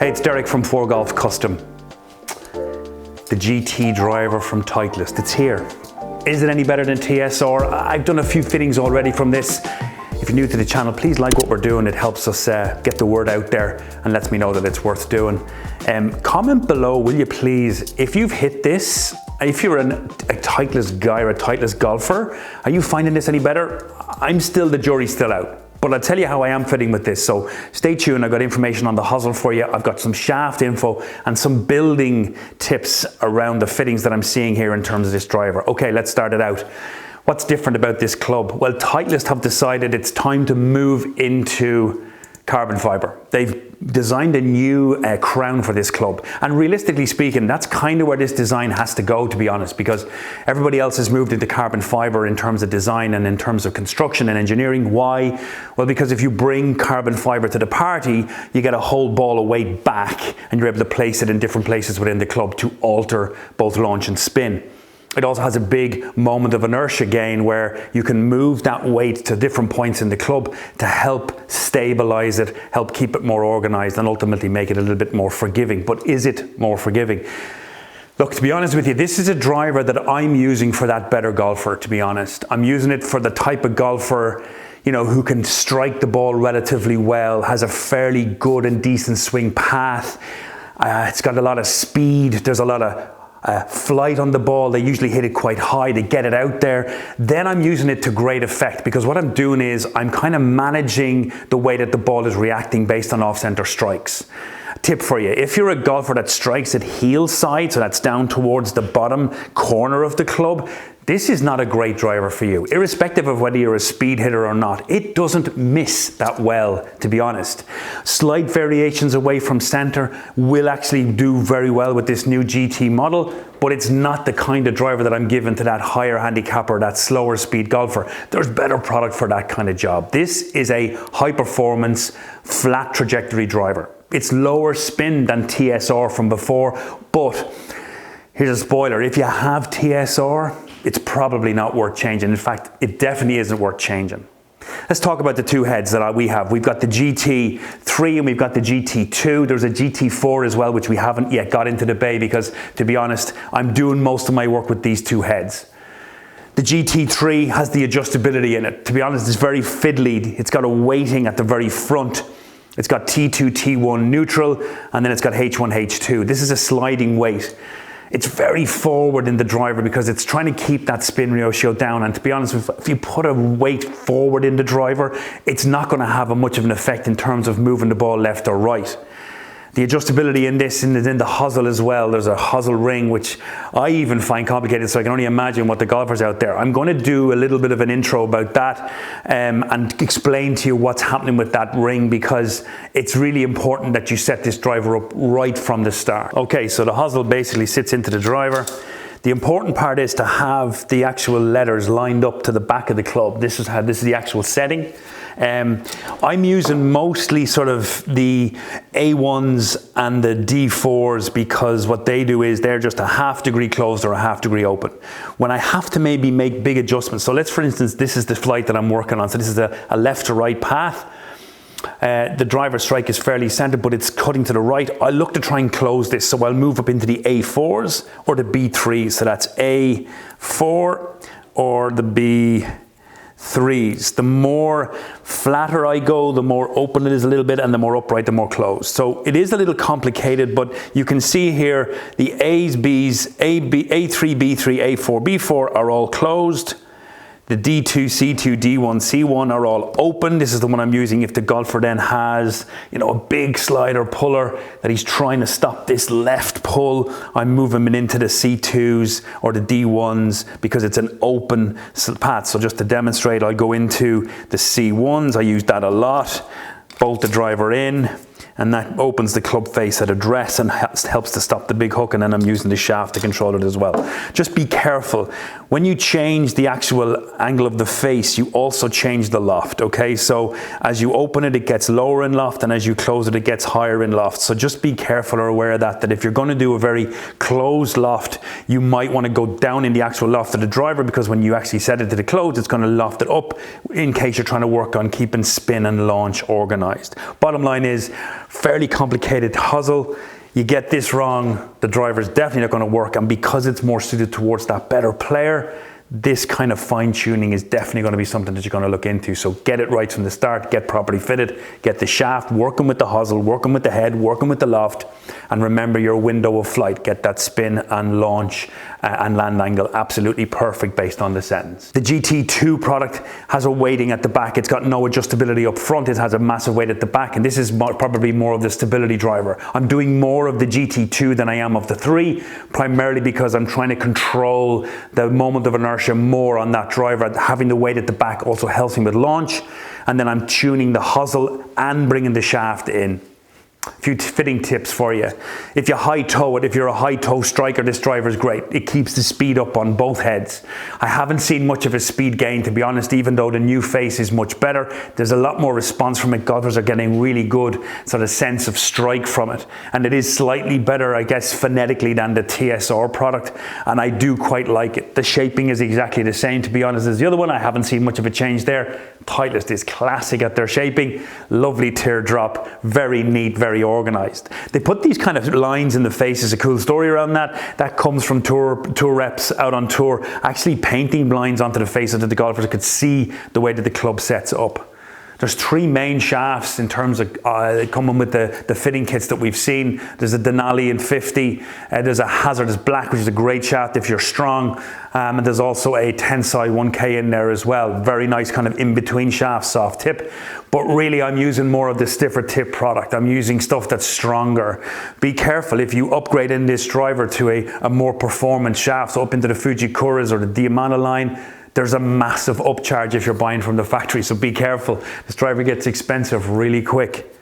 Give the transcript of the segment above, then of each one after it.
Hey, it's Derek from ForeGolf Custom. The GT driver from Titleist, it's here. Is it any better than TSR? I've done a few fittings already from this. If you're new to the channel, please like what we're doing. It helps us get the word out there and lets me know that it's worth doing. Comment below, will you please, if you've hit this, if you're a Titleist guy or a Titleist golfer, are you finding this any better? The jury's still out. But I'll tell you how I am fitting with this, so stay tuned. I've got information on the Hosel for you. I've got some shaft info and some building tips around the fittings that I'm seeing here in terms of this driver. Okay, let's start it out. What's different about this club? Well, Titleist have decided it's time to move into carbon fiber. They've designed a new crown for this club. And realistically speaking, that's kind of where this design has to go, to be honest, because everybody else has moved into carbon fiber in terms of design and in terms of construction and engineering. Why? Well, because if you bring carbon fiber to the party, you get a whole ball of weight back and you're able to place it in different places within the club to alter both launch and spin. It also has a big moment of inertia gain where you can move that weight to different points in the club to help stabilize it, help keep it more organized, and ultimately make it a little bit more forgiving. But is it more forgiving? Look, to be honest with you, this is a driver that I'm using for that better golfer, to be honest. I'm using it for the type of golfer, you know, who can strike the ball relatively well, has a fairly good and decent swing path. It's got a lot of speed. There's a lot of flight on the ball. They usually hit it quite high to get it out there. Then I'm using it to great effect because what I'm doing is I'm kind of managing the way that the ball is reacting based on off-center strikes. Tip for you, if you're a golfer that strikes at heel side, so that's down towards the bottom corner of the club, this is not a great driver for you. Irrespective of whether you're a speed hitter or not, it doesn't miss that well, to be honest. Slight variations away from center will actually do very well with this new GT model, but it's not the kind of driver that I'm giving to that higher handicapper, that slower speed golfer. There's better product for that kind of job. This is a high performance, flat trajectory driver. It's lower spin than TSR from before, but here's a spoiler. If you have TSR, it's probably not worth changing. In fact, it definitely isn't worth changing. Let's talk about the two heads that we have. We've got the GT3 and we've got the GT2. There's a GT4 as well, which we haven't yet got into the bay because, to be honest, I'm doing most of my work with these two heads. The GT3 has the adjustability in it. To be honest, it's very fiddly. It's got a weighting at the very front. It's got T2, T1 neutral, and then it's got H1, H2. This is a sliding weight. It's very forward in the driver because it's trying to keep that spin ratio down. And to be honest, if you put a weight forward in the driver, it's not going to have much of an effect in terms of moving the ball left or right. The adjustability in this is in the Hosel as well. There's a Hosel ring, which I even find complicated, so I can only imagine what the golfers out there. I'm going to do a little bit of an intro about that and explain to you what's happening with that ring because it's really important that you set this driver up right from the start. Okay, so the Hosel basically sits into the driver. The important part is to have the actual letters lined up to the back of the club. This is the actual setting. I'm using mostly sort of the A1s and the D4s because what they do is they're just a ½ degree closed or a ½ degree open. When I have to maybe make big adjustments, so let's, for instance, this is the flight that I'm working on. So this is a left to right path. The driver strike is fairly centered, but it's cutting to the right. I look to try and close this, so I'll move up into the A4s or the B3s. So that's A4 or the B3s. The more flatter I go, the more open it is a little bit, and the more upright, the more closed. So it is a little complicated, but you can see here the A's, B's, A3, B3, A4, B4 are all closed. The D2, C2, D1, C1 are all open. This is the one I'm using if the golfer then has, you know, a big slider puller that he's trying to stop this left pull. I'm moving him into the C2s or the D1s because it's an open path. So just to demonstrate, I'll go into the C1s. I use that a lot. Bolt the driver in, and that opens the club face at address and helps to stop the big hook, and then I'm using the shaft to control it as well. Just be careful When you change the actual angle of the face, you also change the loft, okay? So as you open it, it gets lower in loft, and as you close it, it gets higher in loft. So just be careful or aware of that if you're gonna do a very closed loft, you might wanna go down in the actual loft of the driver, because when you actually set it to the close, it's gonna loft it up in case you're trying to work on keeping spin and launch organized. Bottom line is, fairly complicated hosel. You get this wrong, the driver's definitely not going to work, and because it's more suited towards that better player, this kind of fine tuning is definitely going to be something that you're going to look into. So get it right from the start, get properly fitted, get the shaft, working with the hosel, working with the head, working with the loft, and remember your window of flight. Get that spin and launch and land angle absolutely perfect based on the settings. The GT2 product has a weighting at the back. It's got no adjustability up front. It has a massive weight at the back, and this is probably more of the stability driver. I'm doing more of the GT2 than I am of the 3, primarily because I'm trying to control the moment of inertia more on that driver. Having the weight at the back also helps me with launch, and then I'm tuning the hosel and bringing the shaft in. A few fitting tips for you. If you high toe it, if you're a high toe striker, this driver is great. It keeps the speed up on both heads. I haven't seen much of a speed gain, to be honest, even though the new face is much better. There's a lot more response from it. Golfers are getting really good sort of sense of strike from it. And it is slightly better, I guess, phonetically than the TSR product. And I do quite like it. The shaping is exactly the same, to be honest, as the other one. I haven't seen much of a change there. Titleist is classic at their shaping. Lovely teardrop, very neat, very organized. They put these kind of lines in the face. Is a cool story around that. That comes from tour reps out on tour, actually painting lines onto the face so that the golfers could see the way that the club sets up. There's 3 main shafts in terms of coming with the fitting kits that we've seen. There's a Denali in 50. There's a Hazardous Black, which is a great shaft if you're strong. And there's also a Tensai 1K in there as well. Very nice kind of in-between shaft, soft tip. But really, I'm using more of the stiffer tip product. I'm using stuff that's stronger. Be careful if you upgrade in this driver to a more performance shaft, so up into the Fujikuras or the Diamante line, there's a massive upcharge if you're buying from the factory, so be careful. This driver gets expensive really quick.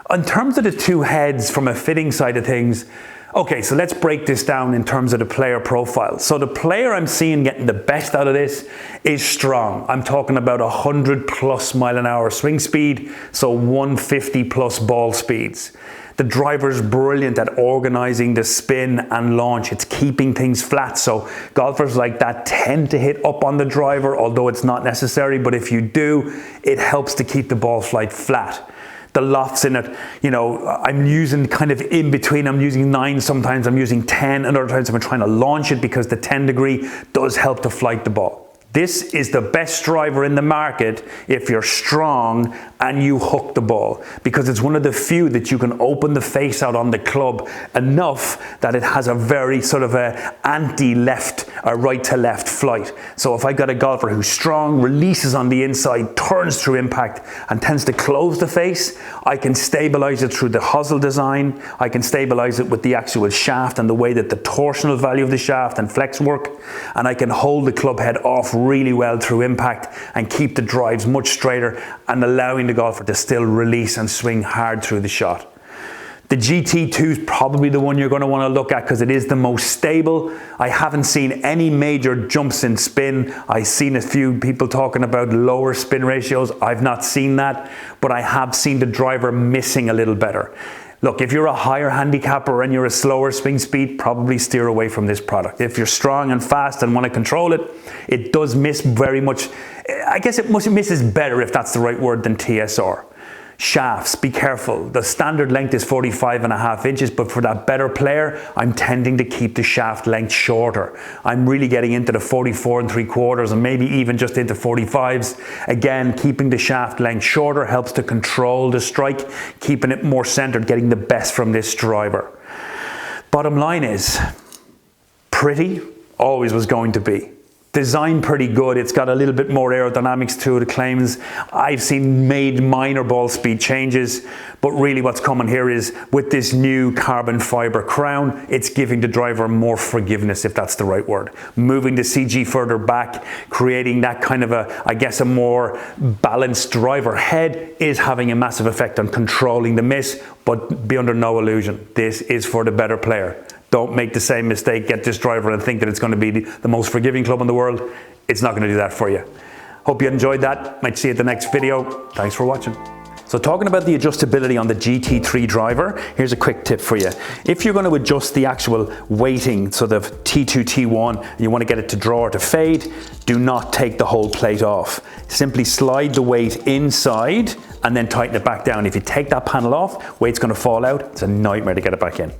In terms of the 2 heads from a fitting side of things, okay, so let's break this down in terms of the player profile. So the player I'm seeing getting the best out of this is strong. I'm talking about 100+ mile-an-hour swing speed, so 150+ ball speeds. The driver's brilliant at organizing the spin and launch. It's keeping things flat. So golfers like that tend to hit up on the driver, although it's not necessary. But if you do, it helps to keep the ball flight flat. The lofts in it, you know, I'm using kind of in between. I'm using 9 sometimes, I'm using 10, and other times I'm trying to launch it because the 10 degree does help to flight the ball. This is the best driver in the market if you're strong and you hook the ball, because it's one of the few that you can open the face out on the club enough that it has a very sort of a anti-left, a right to left flight. So if I got a golfer who's strong, releases on the inside, turns through impact and tends to close the face, I can stabilize it through the hosel design. I can stabilize it with the actual shaft and the way that the torsional value of the shaft and flex work, and I can hold the club head off really well through impact and keep the drives much straighter and allowing the golfer to still release and swing hard through the shot. The GT2 is probably the one you're going to want to look at because it is the most stable. I haven't seen any major jumps in spin. I've seen a few people talking about lower spin ratios. I've not seen that, but I have seen the driver missing a little better. Look, if you're a higher handicapper and you're a slower swing speed, probably steer away from this product. If you're strong and fast and want to control it, it does miss very much. I guess it misses better, if that's the right word, than TSR. Shafts, be careful. The standard length is 45.5 inches, but for that better player, I'm tending to keep the shaft length shorter. I'm really getting into the 44 3/4 and maybe even just into 45s. Again, keeping the shaft length shorter helps to control the strike, keeping it more centered, getting the best from this driver. Bottom line is, pretty, always was going to be. Design pretty good. It's got a little bit more aerodynamics to it, claims. I've seen minor ball speed changes, but really what's coming here is with this new carbon fiber crown, it's giving the driver more forgiveness, if that's the right word. Moving the CG further back, creating that kind of a more balanced driver head is having a massive effect on controlling the miss, but be under no illusion. This is for the better player. Don't make the same mistake, get this driver and think that it's going to be the most forgiving club in the world. It's not going to do that for you. Hope you enjoyed that. Might see you at the next video. Thanks for watching. So talking about the adjustability on the GT3 driver, here's a quick tip for you. If you're going to adjust the actual weighting, so the T2, T1, and you want to get it to draw or to fade, do not take the whole plate off. Simply slide the weight inside and then tighten it back down. If you take that panel off, weight's going to fall out. It's a nightmare to get it back in.